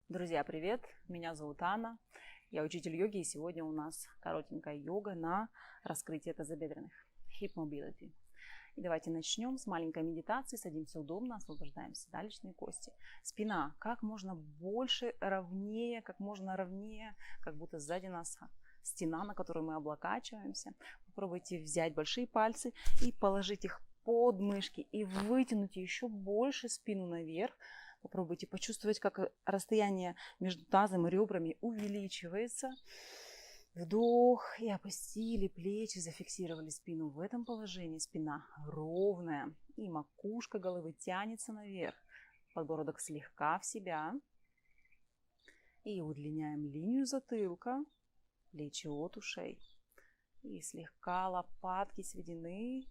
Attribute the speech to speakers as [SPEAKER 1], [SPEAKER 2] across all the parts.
[SPEAKER 1] Друзья, привет! Меня зовут Анна. Я учитель йоги, и сегодня у нас коротенькая йога на раскрытие тазобедренных. Hip Mobility. И давайте начнем с маленькой медитации. Садимся удобно, освобождаем седалищные кости. Спина как можно больше ровнее, как можно ровнее, как будто сзади нас стена, на которой мы облокачиваемся. Попробуйте взять большие пальцы и положить их под мышки и вытянуть еще больше спину наверх. Попробуйте почувствовать, как расстояние между тазом и ребрами увеличивается. Вдох и опустили плечи, зафиксировали спину. В этом положении спина ровная и макушка головы тянется наверх. Подбородок слегка в себя. И удлиняем линию затылка, плечи от ушей. И слегка лопатки сведены.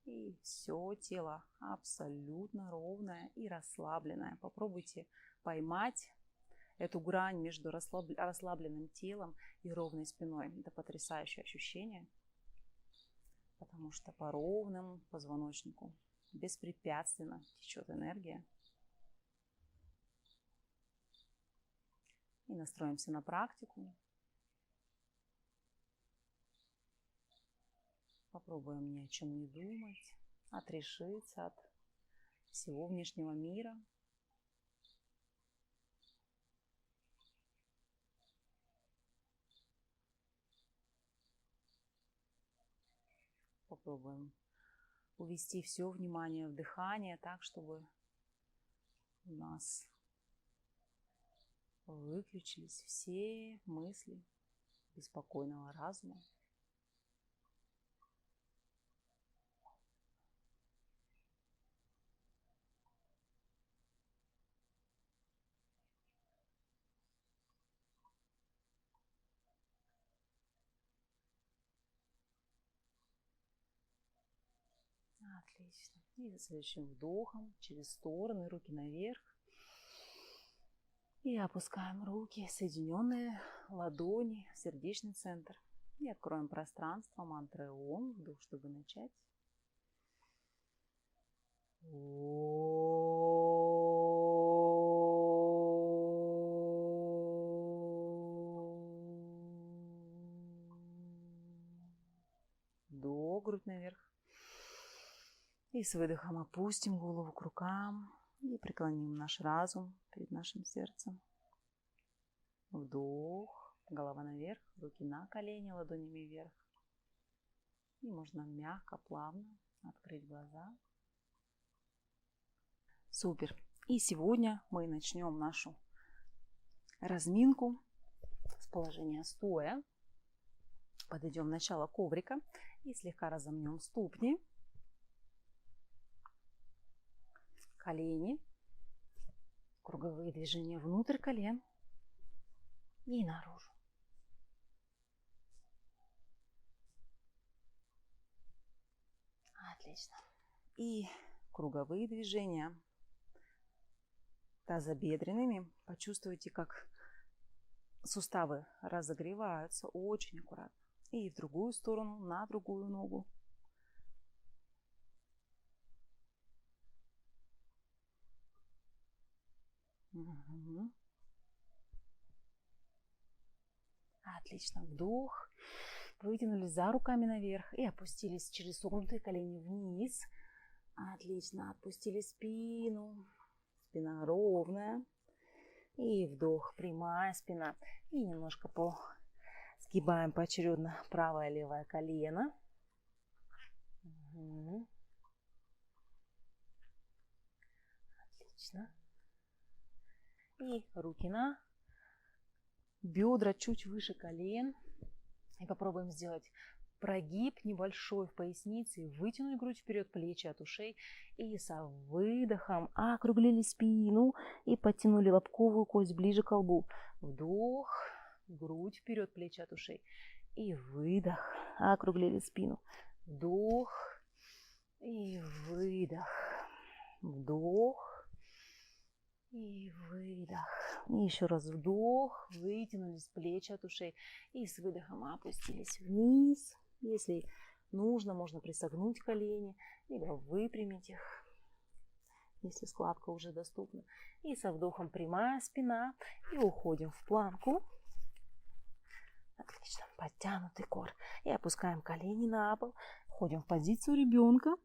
[SPEAKER 1] И все тело абсолютно ровное и расслабленное. Попробуйте поймать эту грань между расслабленным телом и ровной спиной. Это потрясающее ощущение, потому что по ровному позвоночнику беспрепятственно течет энергия. И настроимся на практику. Попробуем ни о чем не думать, отрешиться от всего внешнего мира. Попробуем увести все внимание в дыхание так, чтобы у нас выключились все мысли беспокойного разума. Отлично. И за следующим вдохом через стороны, руки наверх. И опускаем руки, соединенные ладони в сердечный центр. И откроем пространство мантры Ом. Вдох, чтобы начать. Вдох, грудь наверх. И с выдохом опустим голову к рукам и преклоним наш разум перед нашим сердцем. Вдох, голова наверх, руки на колени, ладонями вверх. И можно мягко, плавно открыть глаза. Супер! И сегодня мы начнем нашу разминку с положения стоя. Подойдем в начало коврика и слегка разомнем ступни. Колени, круговые движения внутрь колен и наружу. Отлично. И круговые движения тазобедренными. Почувствуйте, как суставы разогреваются очень аккуратно. И в другую сторону, на другую ногу. Угу. Отлично. Вдох. Вытянулись за руками наверх и опустились через согнутые колени вниз. Отлично. Отпустили спину. Спина ровная. И вдох. Прямая спина. И немножко сгибаем поочередно правое и левое колено. Угу. Отлично. И руки на бедра чуть выше колен. И попробуем сделать прогиб небольшой в пояснице. Вытянуть грудь вперед, плечи от ушей. И со выдохом округлили спину и подтянули лобковую кость ближе к лбу. Вдох, грудь вперед, плечи от ушей. И выдох, округлили спину. Вдох и выдох. Вдох. И выдох. И еще раз вдох. Вытянулись плечи от ушей. И с выдохом опустились вниз. Если нужно, можно присогнуть колени, либо выпрямить их.
[SPEAKER 2] если складка уже доступна. И со вдохом прямая спина. И уходим в планку. Отлично. Подтянутый кор. И опускаем колени на пол. Входим в позицию ребенка.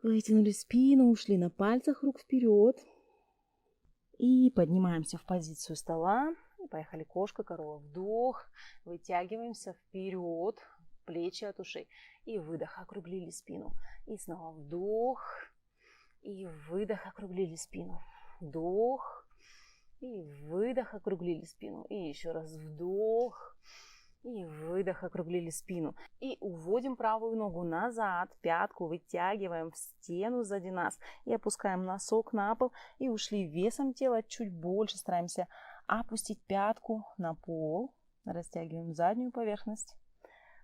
[SPEAKER 2] Вытянули спину, ушли на пальцах рук вперед. И поднимаемся в позицию стола. И поехали кошка, корова. Вдох. Вытягиваемся вперед. Плечи от ушей. И выдох. Округлили спину. И снова вдох. И выдох. Округлили спину. Вдох. И выдох. Округлили спину. И еще раз вдох. И выдох. Округлили спину. И уводим правую ногу назад. Пятку вытягиваем в стену сзади нас. И опускаем носок на пол. И ушли весом тела чуть больше. Стараемся опустить пятку на пол. Растягиваем заднюю поверхность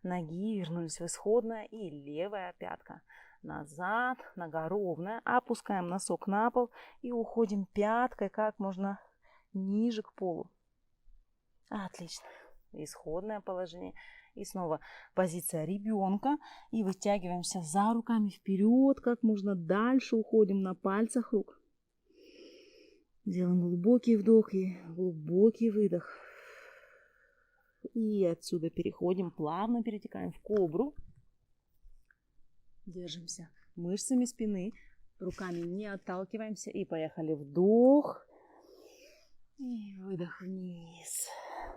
[SPEAKER 2] ноги. Вернулись в исходное. И левая пятка назад. Нога ровная. Опускаем носок на пол. И уходим пяткой как можно ниже к полу. Отлично. Исходное положение. И снова позиция ребенка. И вытягиваемся за руками вперед. Как можно дальше уходим на пальцах рук. Делаем глубокий вдох и глубокий выдох. И отсюда переходим, плавно перетекаем в кобру. Держимся мышцами спины. Руками не отталкиваемся. И поехали. Вдох. И выдох вниз.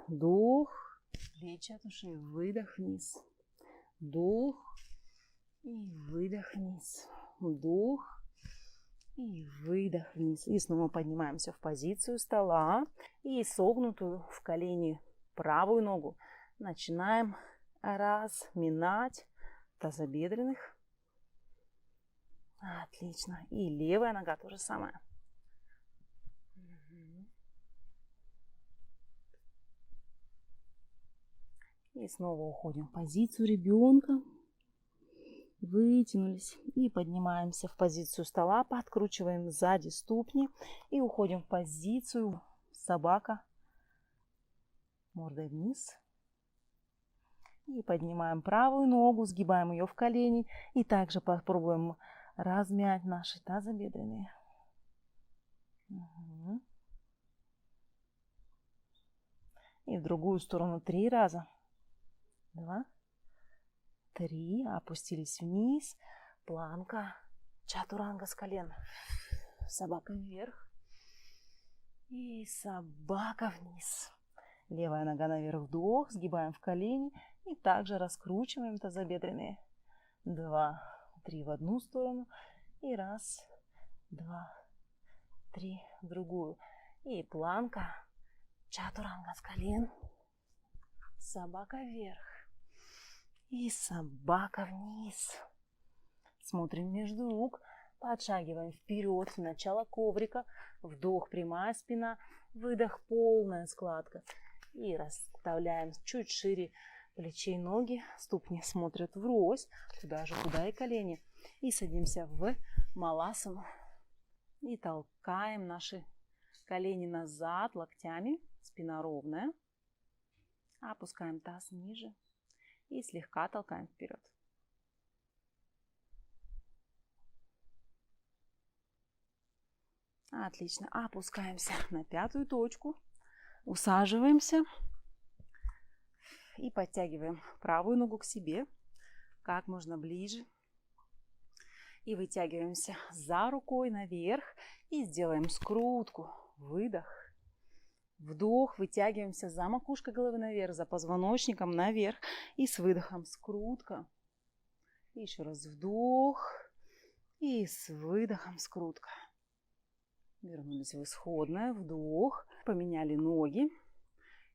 [SPEAKER 2] Вдох. Плечи от ушей. Выдох вниз. Вдох. И выдох вниз. Вдох. И выдох вниз. И снова поднимаемся в позицию стола. И согнутую в колени правую ногу начинаем разминать тазобедренных. Отлично. И левая нога то же самое. И снова уходим в позицию ребенка. Вытянулись. И поднимаемся в позицию стола. Подкручиваем сзади ступни. И уходим в позицию собака. Мордой вниз. И поднимаем правую ногу. Сгибаем ее в колени. И также попробуем размять наши тазобедренные. И в другую сторону 3 раза. 2, 3. Опустились вниз. Планка. Чатуранга с колен. Собака вверх. И собака вниз. Левая нога наверх. Вдох. Сгибаем в колени. И также раскручиваем тазобедренные. 2, 3 в одну сторону. И 1, 2, 3 в другую. И планка. Чатуранга с колен. Собака вверх. И собака вниз. Смотрим между рук. Подшагиваем вперед в начало коврика. Вдох, прямая спина. Выдох, полная складка. И расставляем чуть шире плечей ноги. Ступни смотрят врозь. Туда же, куда и колени. И садимся в маласану. И толкаем наши колени назад локтями. Спина ровная. Опускаем таз ниже. И слегка толкаем вперед. Отлично. Опускаемся на пятую точку. Усаживаемся. И подтягиваем правую ногу к себе. Как можно ближе. И вытягиваемся за рукой наверх. И сделаем скрутку. Выдох. Вдох, вытягиваемся за макушкой головы наверх, за позвоночником наверх. И с выдохом скрутка. И еще раз вдох. И с выдохом скрутка. Вернулись в исходное. Вдох. Поменяли ноги.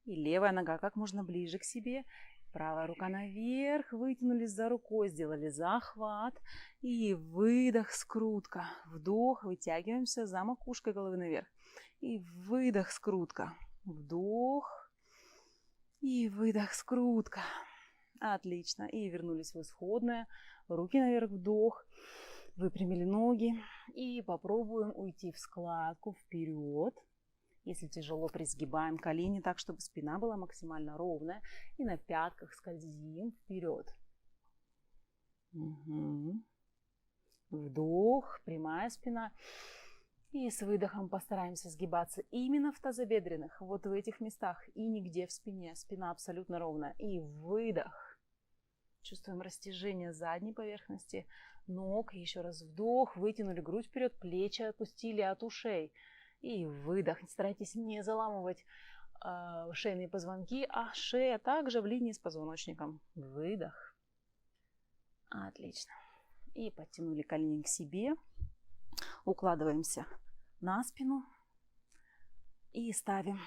[SPEAKER 2] И левая нога как можно ближе к себе. Правая рука наверх. Вытянулись за рукой. Сделали захват. И выдох, скрутка. Вдох. Вытягиваемся за макушкой головы наверх. И выдох, скрутка. Вдох. И выдох, скрутка. Отлично. И вернулись в исходное. Руки наверх, вдох. Выпрямили ноги. И попробуем уйти в складку вперед. Если тяжело, присгибаем колени так, чтобы спина была максимально ровная. И на пятках скользим вперед.
[SPEAKER 1] Вдох, прямая спина. И с выдохом постараемся сгибаться именно в тазобедренных, вот в этих местах, и нигде в спине. Спина абсолютно ровная. И выдох. Чувствуем растяжение задней поверхности ног. Еще раз вдох, вытянули грудь вперед, плечи отпустили от ушей. И выдох. Старайтесь не заламывать шейные позвонки, а шея также в линии с позвоночником. Выдох. Отлично. И подтянули колени к себе. Укладываемся на спину и ставим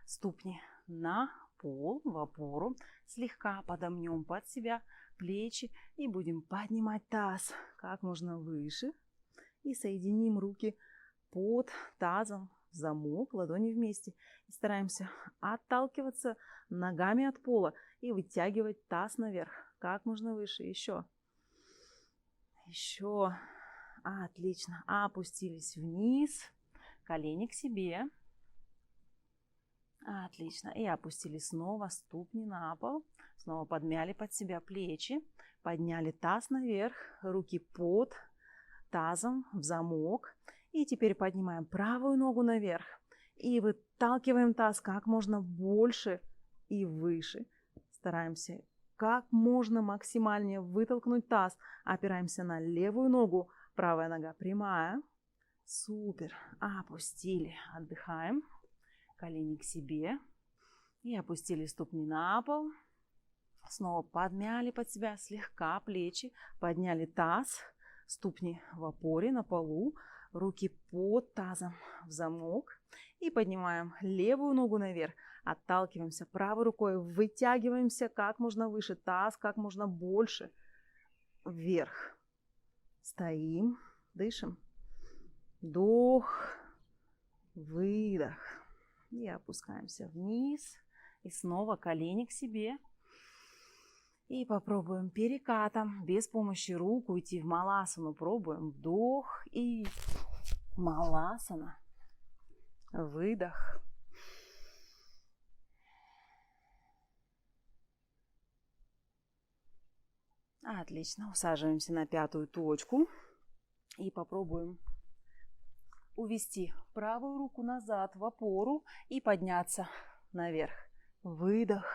[SPEAKER 1] ступни на пол, в опору. Слегка подомнем под себя плечи и будем поднимать таз как можно выше. И соединим руки под тазом в замок, ладони вместе. И стараемся отталкиваться ногами от пола и вытягивать таз наверх как можно выше. Еще. Еще. Отлично. Опустились вниз. Колени к себе. Отлично. И опустили снова ступни на пол. Снова подмяли под себя плечи. Подняли таз наверх. Руки под тазом в замок. И теперь поднимаем правую ногу наверх. И выталкиваем таз как можно больше и выше. Стараемся как можно максимальнее вытолкнуть таз. Опираемся на левую ногу. Правая нога прямая. Супер. Опустили. Отдыхаем. Колени к себе. И опустили ступни на пол. Снова подмяли под себя слегка плечи. Подняли таз. Ступни в опоре на полу. Руки под тазом в замок. И поднимаем левую ногу наверх. Отталкиваемся правой рукой. Вытягиваемся как можно выше. Таз как можно больше вверх. Стоим, дышим. Вдох, выдох. И опускаемся вниз. И снова колени к себе. И попробуем перекатом, без помощи рук, уйти в маласану. Пробуем. Вдох и маласана. Выдох. Отлично. Усаживаемся на пятую точку. И попробуем увести правую руку назад в опору и подняться наверх. Выдох.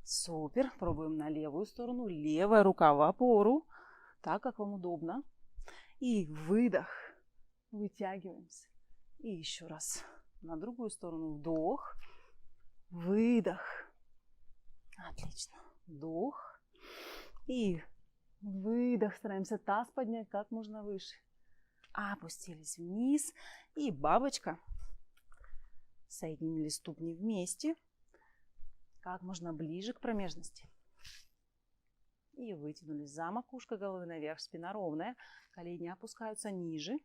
[SPEAKER 1] Супер. Пробуем на левую сторону. Левая рука в опору. Так, как вам удобно. И выдох. Вытягиваемся. И еще раз. На другую сторону. Вдох. Выдох. Отлично. Вдох. И выдох. Стараемся таз поднять как можно выше. Опустились вниз. И бабочка. Соединили ступни вместе. Как можно ближе к промежности. И вытянулись за макушкой головы наверх. Спина ровная. Колени опускаются ниже.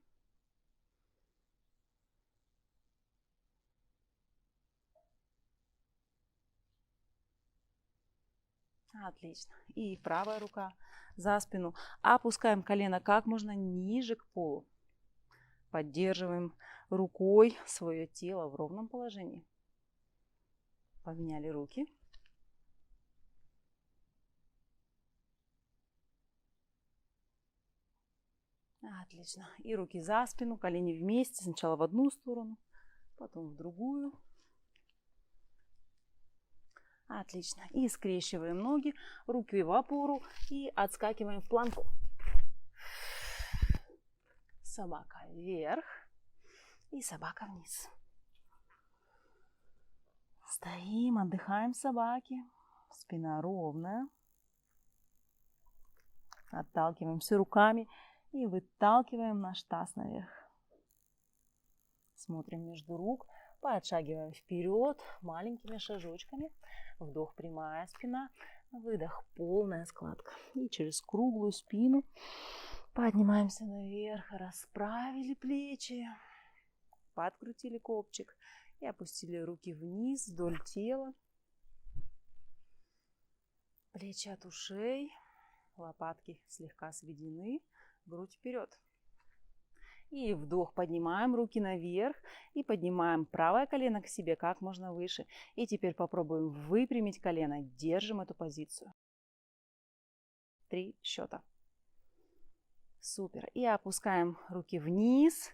[SPEAKER 1] Отлично. И правая рука за спину. Опускаем колено как можно ниже к полу. Поддерживаем рукой свое тело в ровном положении. Поменяли руки. Отлично. И руки за спину, колени вместе. Сначала в одну сторону, потом в другую. Отлично. И скрещиваем ноги, руки в опору и отскакиваем в планку. Собака вверх и собака вниз. Стоим, отдыхаем в собаке. Спина ровная. Отталкиваемся руками и выталкиваем наш таз наверх. Смотрим между рук, подшагиваем вперед маленькими шажочками. Вдох, прямая спина. Выдох, полная складка. И через круглую спину поднимаемся наверх. Расправили плечи. Подкрутили копчик. И опустили руки вниз вдоль тела. Плечи от ушей. Лопатки слегка сведены. Грудь вперед. И вдох, поднимаем руки наверх. И поднимаем правое колено к себе как можно выше. И теперь попробуем выпрямить колено. Держим эту позицию. 3 счета. Супер. И опускаем руки вниз,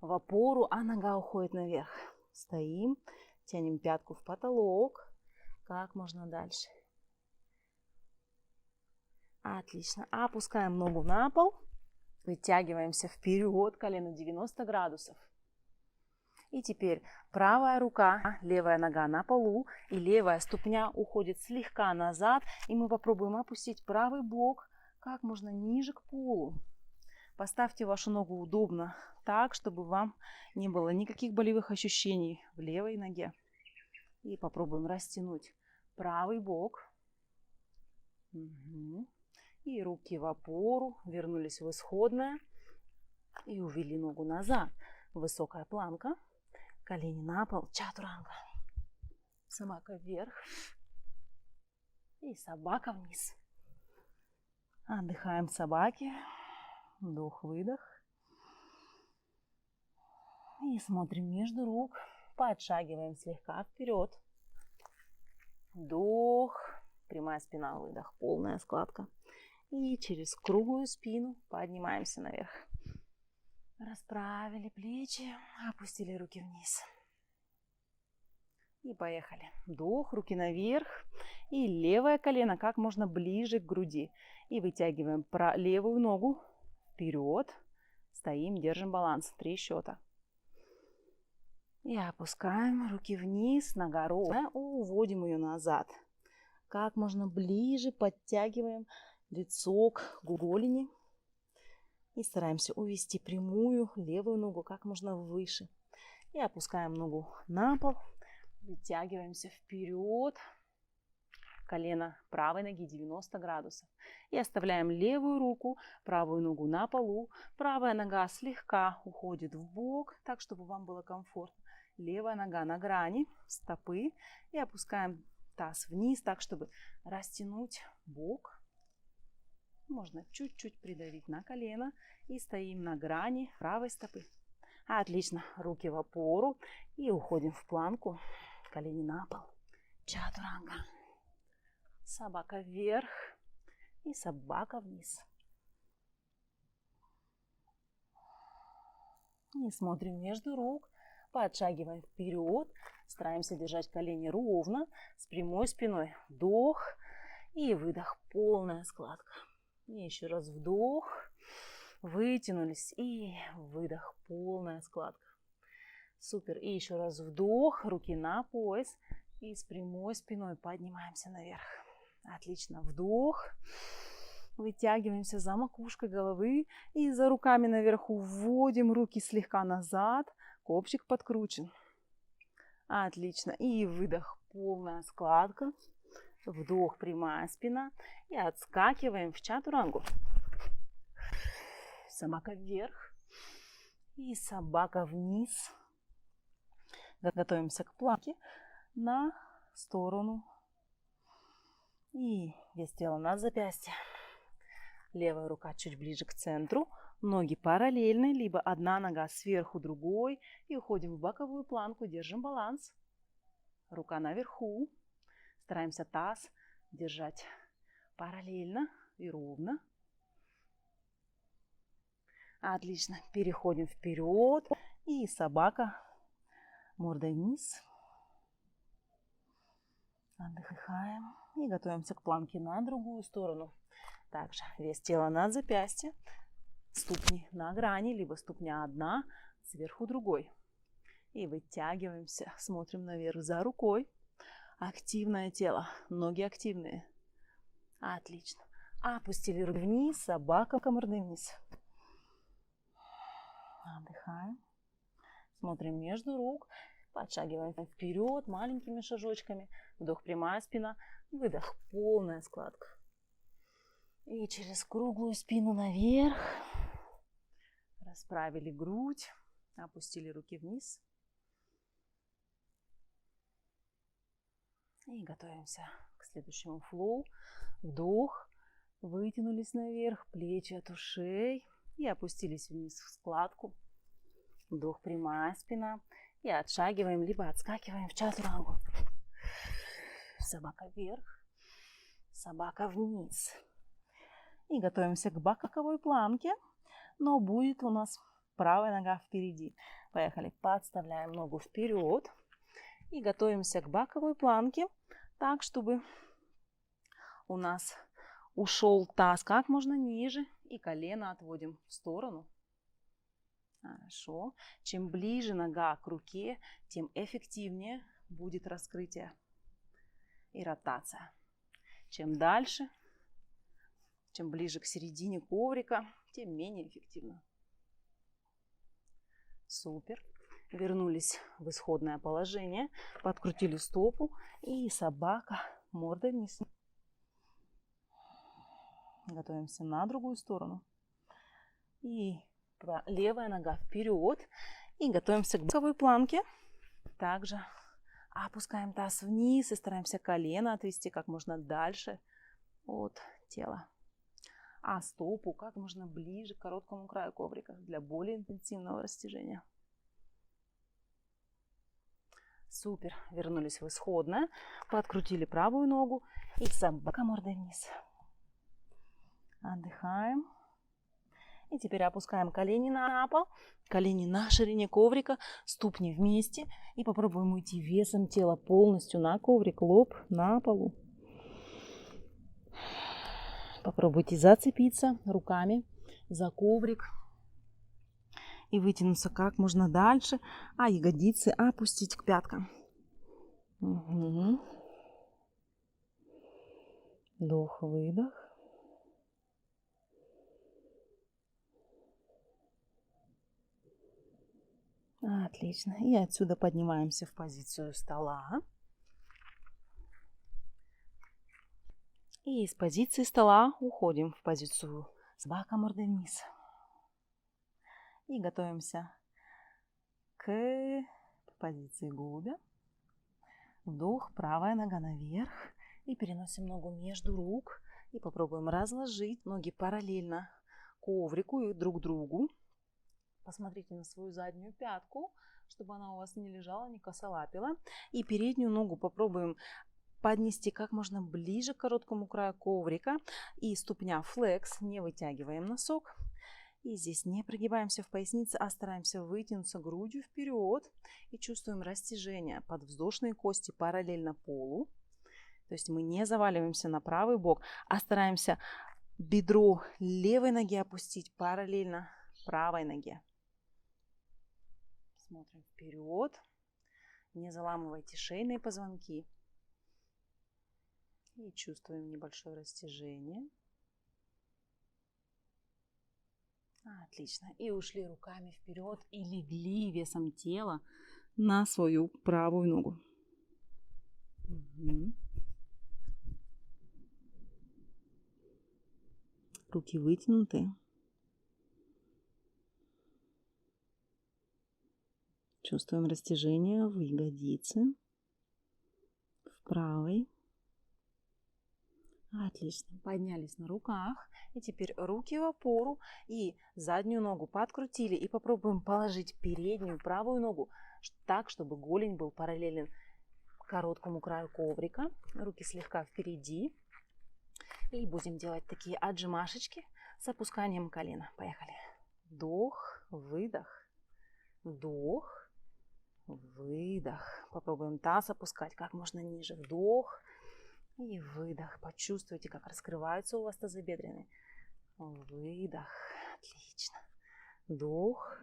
[SPEAKER 1] в опору, а нога уходит наверх. Стоим, тянем пятку в потолок. Как можно дальше. Отлично. Опускаем ногу на пол. Вытягиваемся вперед, колено 90 градусов. И теперь правая рука, левая нога на полу, и левая ступня уходит слегка назад. И мы попробуем опустить правый бок как можно ниже к полу. Поставьте вашу ногу удобно, так, чтобы вам не было никаких болевых ощущений в левой ноге. И попробуем растянуть правый бок. Угу. И руки в опору, вернулись в исходное. И увели ногу назад. Высокая планка. Колени на пол. Чатуранга. Собака вверх. И собака вниз. Отдыхаем собаки. Вдох-выдох. И смотрим между рук. Подшагиваем слегка вперед. Вдох. Прямая спина, выдох. Полная складка. И через круглую спину поднимаемся наверх. Расправили плечи. Опустили руки вниз. И поехали. Вдох, руки наверх. И левое колено как можно ближе к груди. И вытягиваем левую ногу вперед. Стоим, держим баланс. 3 счета. И опускаем руки вниз. Нога ровная. Уводим ее назад. Как можно ближе подтягиваем лицо к голени. И стараемся увести прямую левую ногу как можно выше. И опускаем ногу на пол. Вытягиваемся вперед. Колено правой ноги 90 градусов. И оставляем левую руку, правую ногу на полу. Правая нога слегка уходит в бок, так, чтобы вам было комфортно. Левая нога на грани стопы. И опускаем таз вниз, так, чтобы растянуть бок. Можно чуть-чуть придавить на колено. И стоим на грани правой стопы. Отлично. Руки в опору. И уходим в планку. Колени на пол. Чатуранга. Собака вверх. И собака вниз. И смотрим между рук. Подшагиваем вперед. Стараемся держать колени ровно. С прямой спиной. Вдох. И выдох. Полная складка. И еще раз вдох. Вытянулись. И выдох. Полная складка. Супер. И еще раз вдох. Руки на пояс. И с прямой спиной поднимаемся наверх. Отлично. Вдох. Вытягиваемся за макушкой головы. И за руками наверху вводим руки слегка назад. Копчик подкручен. Отлично. И выдох. Полная складка. Вдох. Прямая спина. И отскакиваем в чатурангу. Собака вверх. И собака вниз. Готовимся к планке на сторону. И вес тела на запястье. Левая рука чуть ближе к центру. Ноги параллельны, либо одна нога сверху другой. И уходим в боковую планку. Держим баланс. Рука наверху. Стараемся таз держать параллельно и ровно. Отлично. Переходим вперед. И собака мордой вниз. Отдыхаем. И готовимся к планке на другую сторону. Также вес тела на запястье. Ступни на грани, либо ступня одна, сверху другой. И вытягиваемся. Смотрим наверх за рукой. Активное тело. Ноги активные. Отлично. Опустили руки вниз. Собака мордой вниз. Отдыхаем. Смотрим между рук. Подшагиваем вперед маленькими шажочками. Вдох, прямая спина. Выдох, полная складка. И через круглую спину наверх. Расправили грудь. Опустили руки вниз. И готовимся к следующему флоу. Вдох. Вытянулись наверх. Плечи от ушей. И опустились вниз в складку. Вдох, прямая спина. И отшагиваем, либо отскакиваем в чатурангу. Собака вверх. Собака вниз. И готовимся к боковой планке.
[SPEAKER 2] но будет у нас правая нога впереди. Поехали. Подставляем ногу вперед и готовимся к боковой планке, так, чтобы у нас ушел таз как можно ниже и колено отводим в сторону. Хорошо. Чем ближе нога к руке, тем эффективнее будет раскрытие и ротация. Чем дальше, чем ближе к середине коврика, тем менее эффективно. Супер. Вернулись в исходное положение, подкрутили стопу и собака мордой вниз. Готовимся на другую сторону. И левая нога вперед. И готовимся к боковой планке. Также опускаем таз вниз и стараемся колено отвести как можно дальше от тела. А стопу как можно ближе к короткому краю коврика для более интенсивного растяжения. Супер. Вернулись в исходное. Подкрутили правую ногу и собака мордой вниз. Отдыхаем. И теперь опускаем колени на пол. Колени на ширине коврика, ступни вместе. И попробуем уйти весом тела полностью на коврик, лоб на полу. Попробуйте зацепиться руками за коврик и вытянуться как можно дальше, а ягодицы опустить к пяткам. Угу. Вдох-выдох. Отлично. И отсюда поднимаемся в позицию стола. И из позиции стола уходим в позицию собака мордой вниз. И готовимся к позиции голубя. Вдох, правая нога наверх. И переносим ногу между рук. И попробуем разложить ноги параллельно коврику и друг другу. Посмотрите на свою заднюю пятку, чтобы она у вас не лежала, не косолапила. И переднюю ногу попробуем поднести как можно ближе к короткому краю коврика. И ступня флекс, не вытягиваем носок. И здесь не прогибаемся в пояснице, а стараемся вытянуться грудью вперед. И чувствуем растяжение подвздошной кости параллельно полу. То есть мы не заваливаемся на правый бок, а стараемся бедро левой ноги опустить параллельно правой ноге. Смотрим вперед. Не заламывайте шейные позвонки. И чувствуем небольшое растяжение. Отлично. И ушли руками вперед и легли весом тела на свою правую ногу. Угу. Руки вытянуты. Чувствуем растяжение в ягодице, в правой. Отлично. Поднялись на руках. И теперь руки в опору. И заднюю ногу подкрутили. И попробуем положить переднюю правую ногу так, чтобы голень был параллелен короткому краю коврика. Руки слегка впереди. И будем делать такие отжимашечки с опусканием колена. Поехали. Вдох, выдох. Вдох. Выдох. Попробуем таз опускать как можно ниже. Вдох и выдох. Почувствуйте, как раскрываются у вас тазобедренные. Выдох. Отлично. Вдох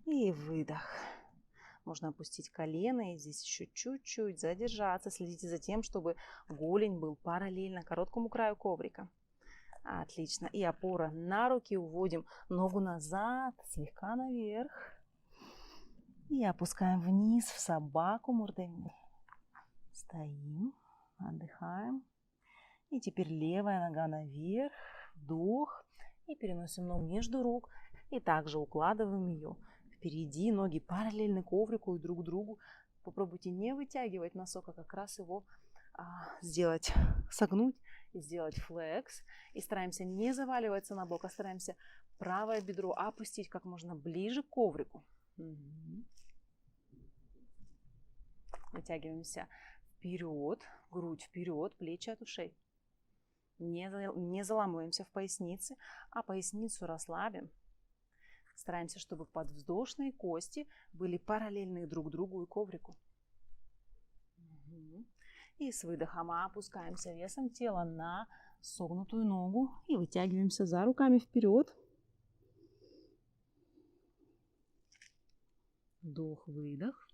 [SPEAKER 2] и выдох. Можно опустить колено и здесь еще чуть-чуть задержаться. Следите за тем, чтобы голень был параллельно короткому краю коврика. Отлично. И опора на руки. Уводим ногу назад, слегка наверх. И опускаем вниз в собаку мордой вниз. Стоим, отдыхаем. И теперь левая нога наверх, вдох. И переносим ногу между рук. И также укладываем ее впереди. Ноги параллельны коврику и друг другу. Попробуйте не вытягивать носок, а как раз его согнуть и сделать флекс. И стараемся не заваливаться на бок, а стараемся правое бедро опустить как можно ближе к коврику. Угу. Вытягиваемся вперед, грудь вперед, плечи от ушей. Не заламываемся в пояснице, а поясницу расслабим.
[SPEAKER 1] Стараемся, чтобы подвздошные кости были параллельны друг другу и коврику. И с выдохом опускаемся весом тела на согнутую ногу и вытягиваемся за руками вперед. Вдох, выдох.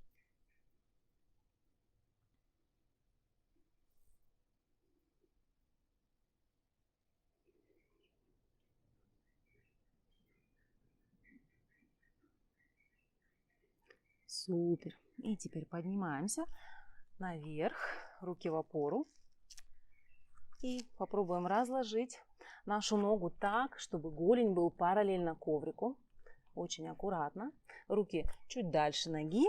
[SPEAKER 1] Супер. И теперь поднимаемся наверх, руки в опору. И попробуем разложить нашу ногу так, чтобы голень был параллельно коврику. Очень аккуратно. Руки чуть дальше ноги.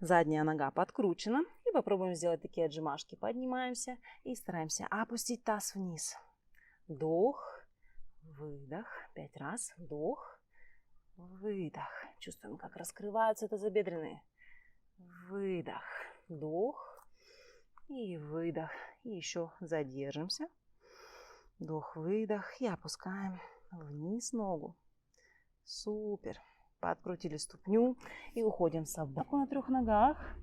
[SPEAKER 1] Задняя нога подкручена. И попробуем сделать такие отжимашки. Поднимаемся и стараемся опустить таз вниз. Вдох, выдох. 5 раз. Вдох, выдох. Чувствуем, как раскрываются тазобедренные. Выдох, вдох и выдох. И еще задержимся. Вдох, выдох. И опускаем вниз ногу. Супер. Подкрутили ступню и уходим собаку на 3 ногах.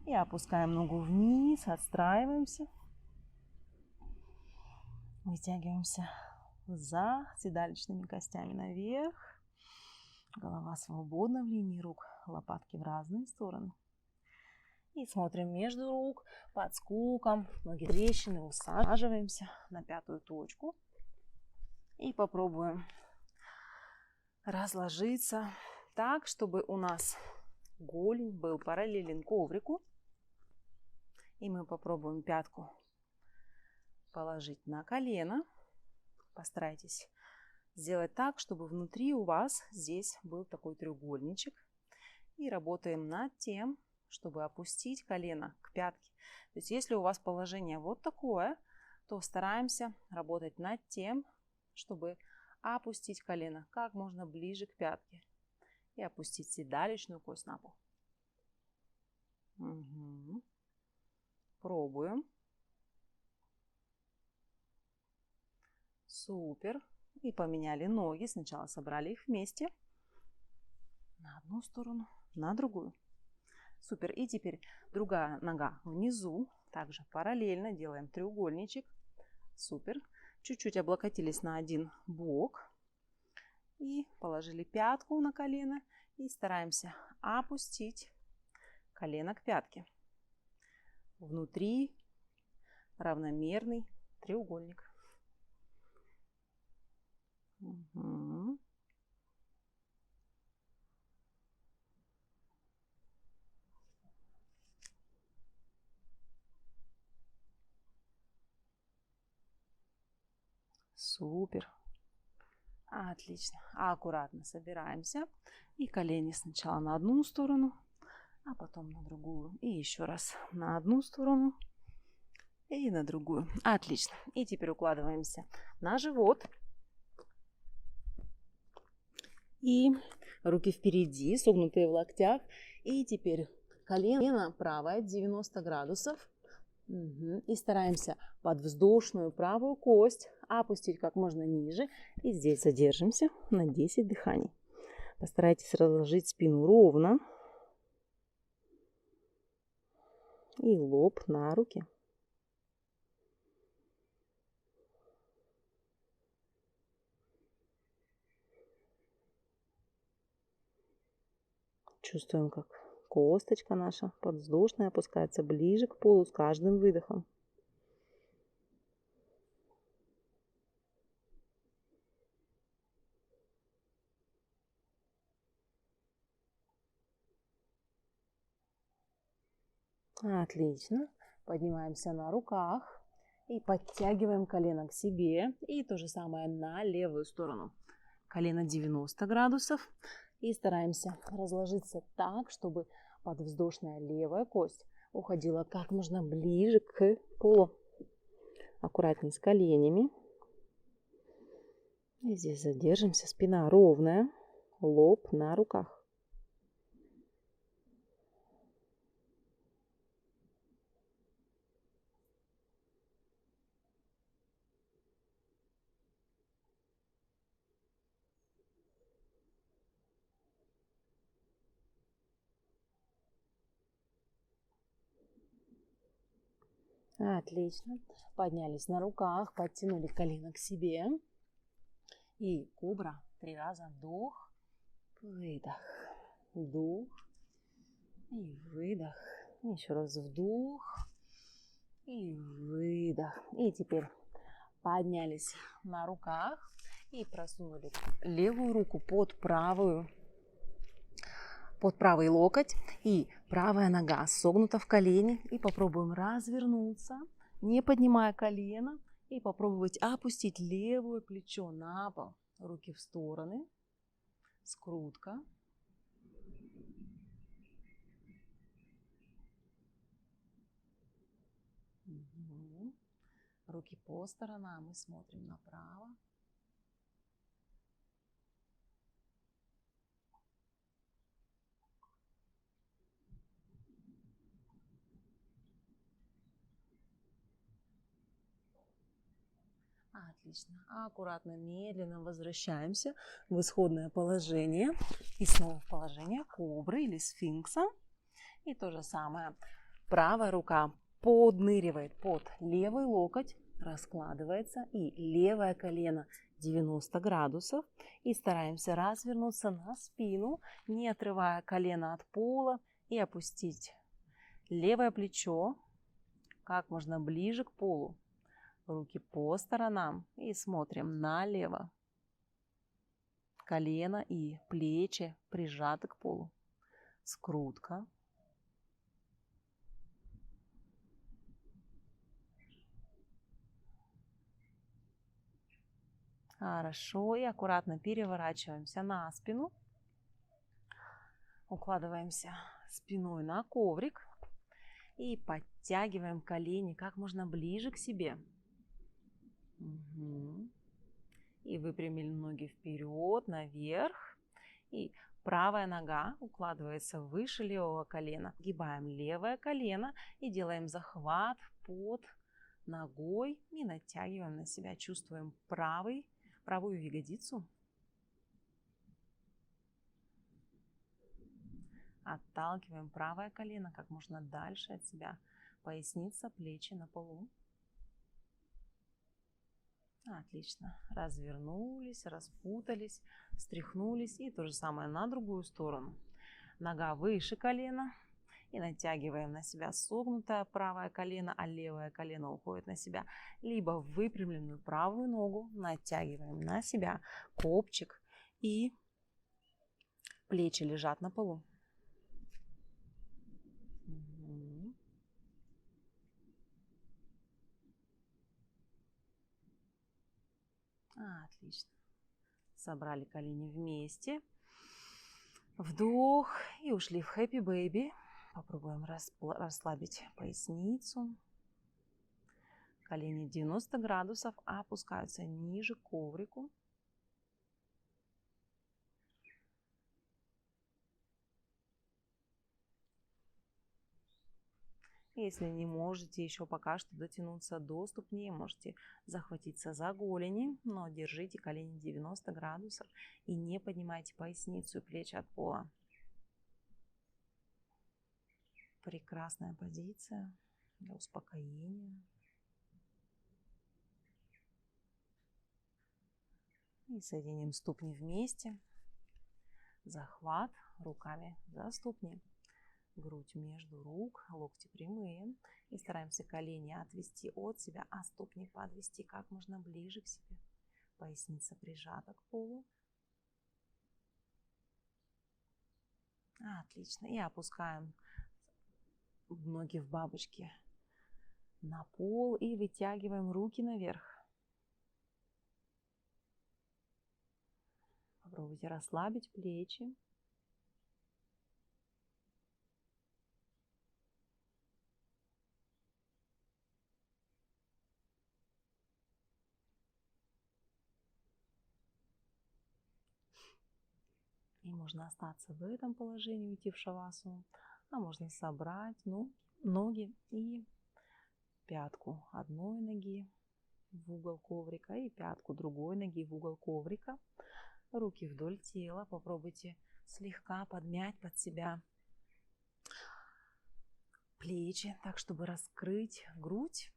[SPEAKER 1] И опускаем ногу вниз, отстраиваемся. Вытягиваемся за седалищными костями наверх. Голова свободна в линии рук, лопатки в разные стороны. И смотрим между рук, под скулком, ноги трещины, усаживаемся на 5-ю точку. И попробуем разложиться так, чтобы у нас голень был параллелен коврику. И мы попробуем пятку положить на колено. Постарайтесь сделать так, чтобы внутри у вас здесь был такой треугольничек. И работаем над тем, чтобы опустить колено к пятке. То есть если у вас положение вот такое, то стараемся работать над тем, чтобы опустить колено как можно ближе к пятке. И опустить седалищную кость на пол. Угу. Пробуем. Супер. И поменяли ноги. Сначала собрали их вместе. На одну сторону, на другую. Супер. И теперь другая нога внизу. Также параллельно делаем треугольничек. Супер. Чуть-чуть облокотились на один бок. И положили пятку на колено. И стараемся опустить колено к пятке. Внутри равномерный треугольник. Угу. Супер. Отлично. Аккуратно собираемся. И колени сначала на одну сторону, а потом на другую. И еще раз на одну сторону и на другую. Отлично. И теперь укладываемся на живот. И руки впереди, согнутые в локтях. И теперь колено правое 90 градусов. Угу. И стараемся подвздошную правую кость опустить как можно ниже. И здесь задержимся на 10 дыханий. Постарайтесь разложить спину ровно. И лоб на руки. Чувствуем, как косточка наша подвздошная опускается ближе к полу с каждым выдохом. Отлично. Поднимаемся на руках и подтягиваем колено к себе. И то же самое на левую сторону. Колено 90 градусов. И стараемся разложиться так, чтобы подвздошная левая кость уходила как можно ближе к полу. Аккуратнее с коленями. И здесь задержимся. Спина ровная. Лоб на руках.
[SPEAKER 2] Отлично. Поднялись на руках, подтянули колено к себе. И кобра. 3 раза. Вдох, выдох, вдох и выдох. Еще раз вдох и выдох. И теперь поднялись на руках и просунули левую руку под правый локоть. И правая нога согнута в колене. И попробуем развернуться, не поднимая колено. И попробовать опустить левое плечо на пол. Руки в стороны. Скрутка. Угу. Руки по сторонам и смотрим направо. Отлично. Аккуратно, медленно возвращаемся в исходное положение. И снова в положение кобры или сфинкса. И то же самое. Правая рука подныривает под левый локоть, раскладывается. И левое колено 90 градусов. И стараемся развернуться на спину, не отрывая колено от пола. И опустить левое плечо как можно ближе к полу. Руки по сторонам и смотрим налево. Колено и плечи прижаты к полу. Скрутка. Хорошо. И аккуратно переворачиваемся на спину. Укладываемся спиной на коврик. И подтягиваем колени как можно ближе к себе. Угу. И выпрямили ноги вперед, наверх. И правая нога укладывается выше левого колена. Гибаем левое колено и делаем захват под ногой. И натягиваем на себя. Чувствуем правую ягодицу. Отталкиваем правое колено как можно дальше от себя. Поясница, плечи на полу. Отлично. Развернулись, распутались, встряхнулись. И то же самое на другую сторону. Нога выше колена. И натягиваем на себя согнутое правое колено, а левое колено уходит на себя. Либо в выпрямленную правую ногу натягиваем на себя копчик. И плечи лежат на полу. Отлично. Собрали колени вместе. Вдох и ушли в Happy Baby. Попробуем расслабить поясницу. Колени 90 градусов опускаются ниже к коврику. Если не можете еще пока что дотянуться до ступней, можете захватиться за голени, но держите колени 90 градусов и не поднимайте поясницу и плечи от пола. Прекрасная позиция для успокоения. И соединим ступни вместе. Захват руками за ступни. Грудь между рук, локти прямые. И стараемся колени отвести от себя, а ступни подвести как можно ближе к себе. Поясница прижата к полу. Отлично. И опускаем ноги в бабочке на пол и вытягиваем руки наверх. Попробуйте расслабить плечи. И можно остаться в этом положении, уйти в шавасану, а можно собрать ноги и пятку одной ноги в угол коврика и пятку другой ноги в угол коврика. Руки вдоль тела. Попробуйте слегка подмять под себя плечи, так, чтобы раскрыть грудь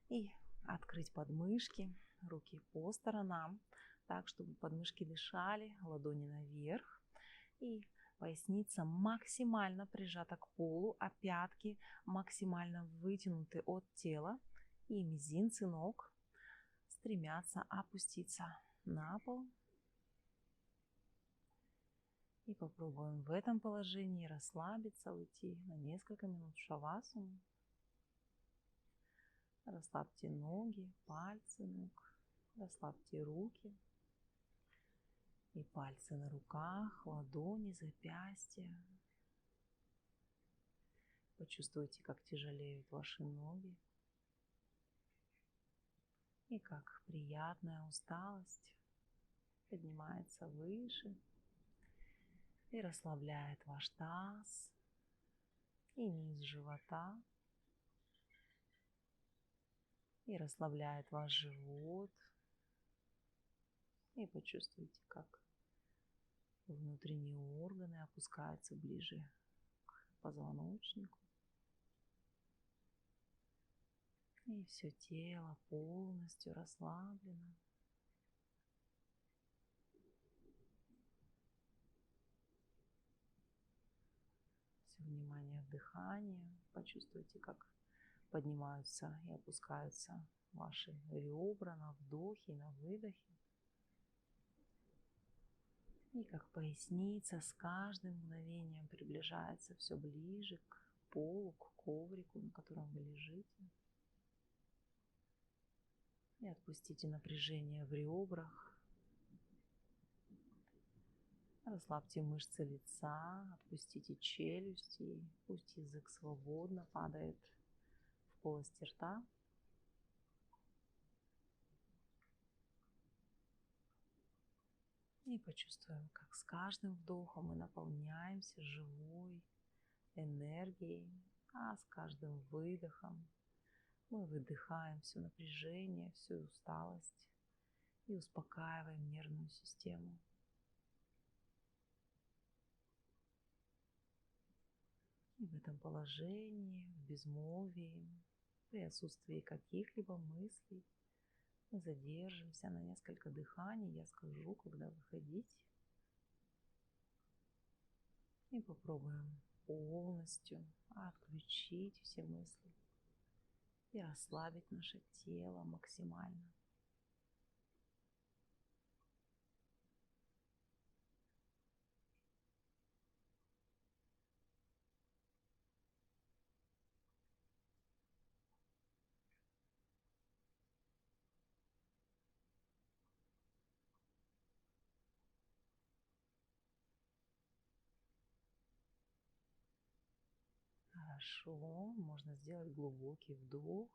[SPEAKER 2] и открыть подмышки, руки по сторонам, так, чтобы подмышки дышали, ладони наверх. И поясница максимально прижата к полу, а пятки максимально вытянуты от тела. И мизинцы ног стремятся опуститься на пол. И попробуем в этом положении расслабиться, уйти на несколько минут в шавасану. Расслабьте ноги, пальцы ног, расслабьте руки и пальцы на руках, ладони, запястья. Почувствуйте, как тяжелеют ваши ноги и как приятная усталость поднимается выше и расслабляет ваш таз и низ живота, и расслабляет ваш живот. И почувствуйте, как внутренние органы опускаются ближе к позвоночнику. И все тело полностью расслаблено. Все внимание в дыхание. Почувствуйте, как поднимаются и опускаются ваши ребра на вдохе и на выдохе. И как поясница с каждым мгновением приближается все ближе к полу, к коврику, на котором вы лежите. И отпустите напряжение в ребрах. Расслабьте мышцы лица, отпустите челюсти. Пусть язык свободно падает в полость рта. И почувствуем, как с каждым вдохом мы наполняемся живой энергией, а с каждым выдохом мы выдыхаем все напряжение, всю усталость и успокаиваем нервную систему. И в этом положении, в безмолвии, при отсутствии каких-либо мыслей, мы задержимся на несколько дыханий. Я скажу, когда выходить. И попробуем полностью отключить все мысли и расслабить наше тело максимально. Хорошо, можно сделать глубокий вдох,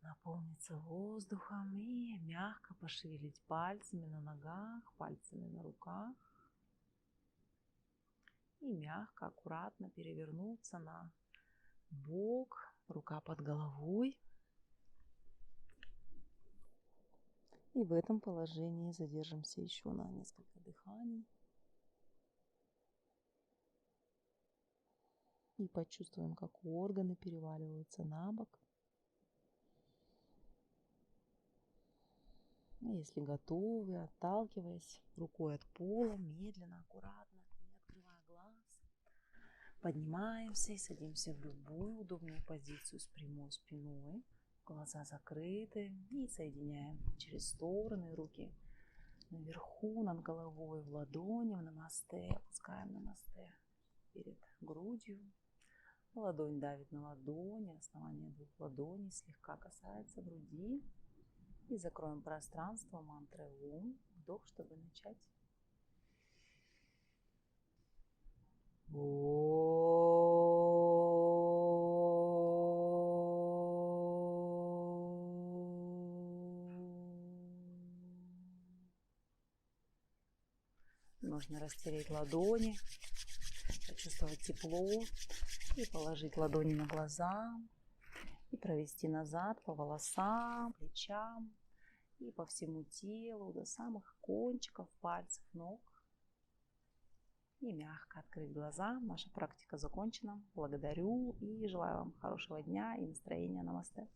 [SPEAKER 2] наполниться воздухом и мягко пошевелить пальцами на ногах, пальцами на руках. И мягко, аккуратно перевернуться на бок, рука под головой. И в этом положении задержимся еще на несколько дыханий. И почувствуем, как органы переваливаются на бок. Если готовы, отталкиваясь рукой от пола, медленно, аккуратно, не открывая глаз, поднимаемся и садимся в любую удобную позицию с прямой спиной. Глаза закрыты и соединяем через стороны руки наверху, над головой, в ладони, в намасте. Опускаем намасте перед грудью. Ладонь давит на ладони, основание двух ладоней слегка касается груди. И закроем пространство мантрой Ом. Вдох, чтобы начать. Можно растереть ладони, почувствовать тепло и положить ладони на глаза и провести назад по волосам, плечам и по всему телу до самых кончиков пальцев ног.
[SPEAKER 1] и мягко открыть глаза. Наша практика закончена. Благодарю и желаю вам хорошего дня и настроения. Намасте.